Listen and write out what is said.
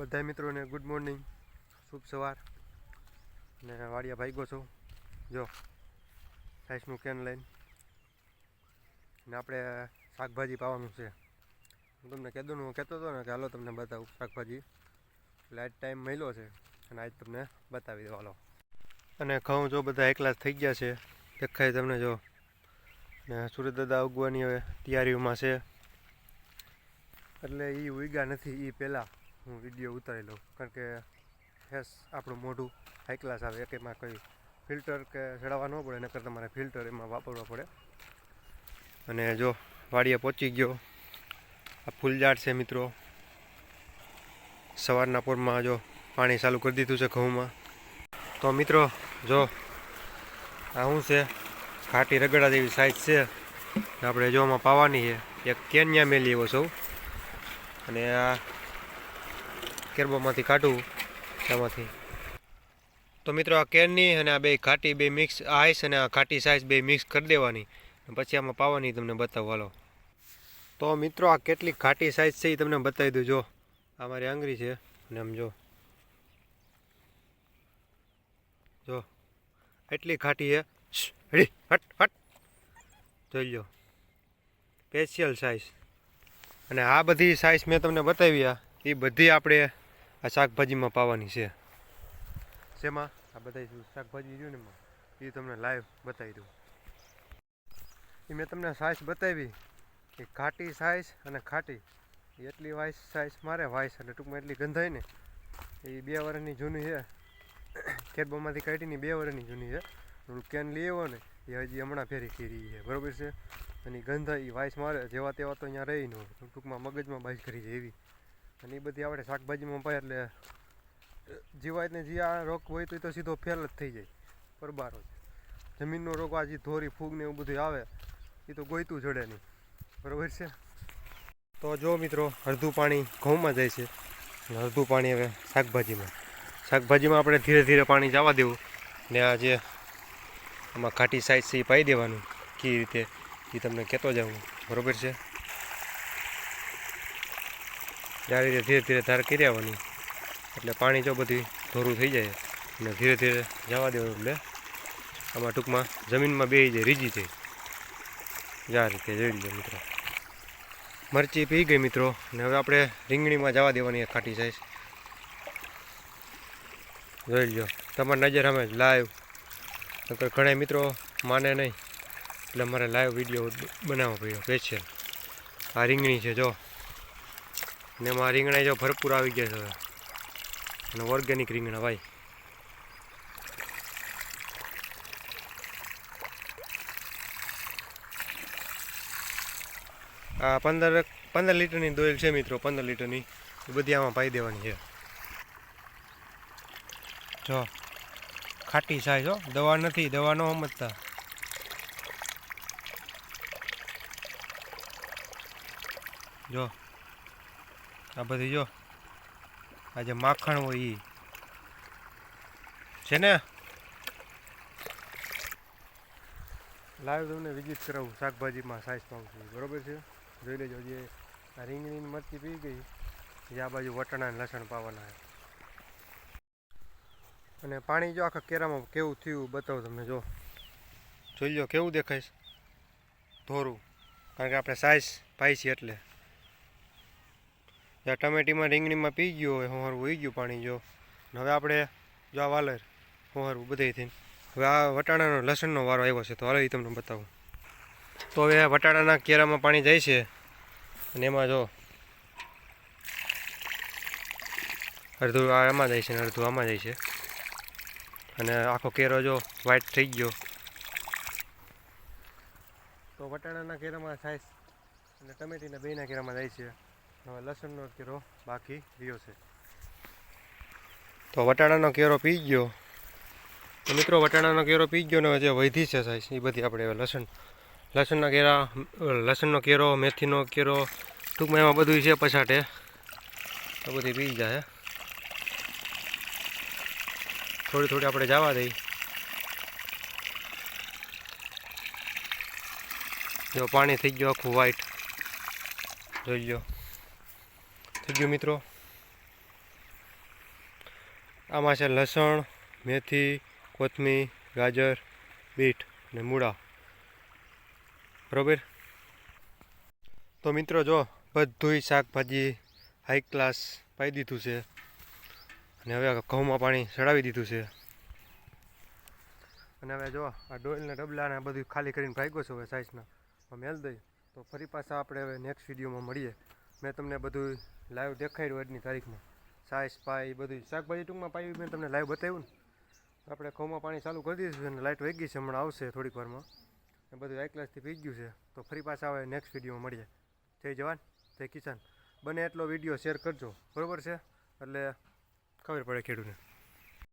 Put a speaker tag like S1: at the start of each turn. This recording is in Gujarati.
S1: બધા મિત્રોને ગુડ મોર્નિંગ, શુભ સવાર. ને વાડિયા ભાગ્યો છો જો સાઈસનું કેન લઈને, ને આપણે શાકભાજી પાવાનું છે. હું તમને કહેતો હતો ને કે હાલો તમને બતાવું શાકભાજી, એટલે આજ ટાઈમ મળ્યો છે અને આજ તમને બતાવી દો હાલો. અને ઘઉં જો બધા એકલા થઈ ગયા છે, દેખાય તમને જો. ને સુરત દાદા ઉગવાની હવે તૈયારીઓમાં છે, એટલે એ ઉગ્યા નથી એ પહેલાં હું વિડીયો ઉતારી લઉં, કારણ કે ફેસ આપણું મોઢું હાઈ ક્લાસ આવે, એક એમાં કંઈ ફિલ્ટર કે ચડાવવા ન પડે, નકર તમારે ફિલ્ટર એમાં વાપરવા પડે. અને જો વાડીએ પહોંચી ગયો, આ ફૂલઝાડ છે મિત્રો. સવારના પોરમાં જો પાણી ચાલુ કરી દીધું છે ઘઉંમાં. તો મિત્રો જો આ શું છે, ઘાટી રગડા જેવી સાઈઝ છે, આપણે જો આમાં પાવાની છે. એક કેન્યા મેલી એવો સૌ, અને આ કેરબામાંથી કાઢું એમાંથી. તો મિત્રો આ કેનની અને આ બે ઘાટી બે મિક્સ આઈસ અને આ ઘાટી સાઈઝ બે મિક્સ કરી દેવાની, પછી આમાં પાવાની તમને બતાવું હાલો. તો મિત્રો આ કેટલી ઘાટી સાઈઝ છે એ તમને બતાવી દઉં. જો આ મારી આંગળી છે, અને આમ જો એટલી ઘાટી છે. હટ હટ જોઈ લો, સ્પેશિયલ સાઈઝ. અને આ બધી સાઈઝ મેં તમને બતાવી, એ બધી આપણે આ શાકભાજીમાં પાવાની છે. શેમાં આ બધા શાકભાજી રહ્યું ને એમાં, એ તમને લાઈવ બતાવી દઉં. એ મેં તમને સાઈઝ બતાવી, એ ઘાટી સાઈઝ અને ખાટી, એટલી વાઈસ સાઈઝ મારે વાઈસ, અને ટૂંકમાં એટલી ગંધાય ને, એ 2 વર્ષની જૂની છે. કેરબામાંથી કાઢીને 2 વર્ષની જૂની છે. કેન લઈ આવ્યો ને એ હજી હમણાં ફેરી કરી છે, બરાબર છે. અને એ ગંધાય એ વાઈસ મારે જેવા તેવા તો અહીંયા રહી ન હોય, ટૂંકમાં મગજમાં બાઈસ કરી છે એવી. અને એ બધી આપણે શાકભાજીમાં પાય એટલે જીવાય ને જે આ રોગ હોય તો એ તો સીધો ફેલ જ થઈ જાય, પરબારો જ. જમીનનો રોગ આ જે ધોરી ફૂગ ને એવું બધું આવે એ તો ગોઈતું જડે નહીં, બરાબર છે. તો જો મિત્રો અડધું પાણી ઘઉંમાં જાય છે, અને અડધું પાણી હવે શાકભાજીમાં આપણે ધીરે ધીરે પાણી જવા દેવું. ને આ જે આમાં ઘાટી સાઈઝ છે એ પાઈ દેવાનું, કઈ રીતે એ તમને કહેતો જાઉં, બરાબર છે. આ રીતે ધીરે ધીરે ધાર કરી આવવાની, એટલે પાણી જો બધી ધોરું થઈ જાય, અને ધીરે ધીરે જવા દેવાનું, એટલે આમાં ટૂંકમાં જમીનમાં બેસી જાય, રીજી જાય. આ રીતે જોઈ લો મિત્રો. મરચી પી ગઈ મિત્રો, અને હવે આપણે રીંગણીમાં જવા દેવાની ઘાટી સાઈઝ. જોઈ લો તમારી નજર સામે લાઈવ, નકર ઘણા મિત્રો માને નહીં, એટલે મારે લાઈવ વિડીયો બનાવવો પડ્યો સ્પેશિયલ. આ રીંગણી છે જો, અને એમાં રીંગણા જો ભરપૂર આવી ગયા છે, અને ઓર્ગેનિક રીંગણા ભાઈ. આ 15 લીટરની દોયલ છે મિત્રો, 15 લીટરની, એ બધી આમાં પાઈ દેવાની છે. જો ખાટી સાઈઝ હો, દવા નથી, દવા ન સમજતા. જો આ બધી જો આ જે માખણ હોય એ છે ને. લાઈવ તમને વિઝિટ કરાવું શાકભાજીમાં સાઈઝ પાઉં છું, બરાબર છે. જોઈ લેજો. જે આ રીંગણીની મરચી પી ગઈ, જે આ બાજુ વટાણા અને લસણ પાવાના છે. અને પાણી જો આખા કેરામાં કેવું થયું બતાવું તમને. જો જોઈ લો કેવું દેખાય છે, ધોરું, કારણ કે આપણે સાઈઝ પાઈ છીએ એટલે. જ્યાં ટમેટીમાં રીંગણીમાં પી ગયું હોય હોહરવું ઉઈ ગયું પાણી. જો હવે આપણે જો આ વાલર હોહરવું બધે થઈને, હવે આ વટાણાનો લસણનો વારો આવ્યો છે, તો હાલ એ તમને બતાવું. તો હવે વટાણાના કેરામાં પાણી જાય છે, અને એમાં જો અડધું આ એમાં જાય છે ને અડધું આમાં જાય છે, અને આખો કેરો જો વ્હાઈટ થઈ ગયો. તો વટાણાના કેરામાં સાઈઝ અને ટમેટીના બેના કેરામાં જાય છે. હવે લસણનો કેરો બાકી રહ્યો છે. તો વટાણાનો કેરો પી ગયો. તો મિત્રો વટાણાનો કેરો પી ગયો, ને જે વધી છે સાઈઝ એ બધી આપણે હવે લસણનો કેરો, મેથીનો કેરો, ટૂંકમાં એમાં બધું છે પછાટે, તો બધી પી જાય. થોડી થોડી આપણે જવા દઈ. જો પાણી થઈ ગયું આખું વ્હાઈટ, જોઈ લો થઈ ગયું મિત્રો. આમાં છે લસણ, મેથી, કોથમીર, ગાજર, બીટ અને મૂળા. બરાબર. તો મિત્રો જો બધુંય શાકભાજી હાઈ ક્લાસ પાઈ દીધું છે અને હવે ઘઉંમાં પાણી ચડાવી દીધું છે. અને હવે જો આ ડોલના ડબલાને બધું ખાલી કરીને ભાગ્યો છે હવે સાઈઝના મેલ દઈ. તો ફરી પાછા આપણે હવે નેક્સ્ટ વિડીયોમાં મળીએ. મેં તમને બધું લાઈવ દેખાડ્યું આજની તારીખમાં સાઈઝ પાઈ બધું શાકભાજી ટૂંકમાં પાઈ મેં તમને લાઈવ બતાવ્યું ને. આપણે ઘઉંમાં પાણી ચાલુ કરી દીધું છે અને લાઇટ વહી ગઈ છે, હમણાં આવશે થોડીક વારમાં. એ બધું હાઈ ક્લાસથી પી ગયું છે. તો ફરી પાછા હવે નેક્સ્ટ વિડીયોમાં મળીએ. જય જવાન જય કિસાન. બને એટલો વિડીયો શેર કરજો, બરાબર છે, એટલે ખબર પડે ખેડૂતને.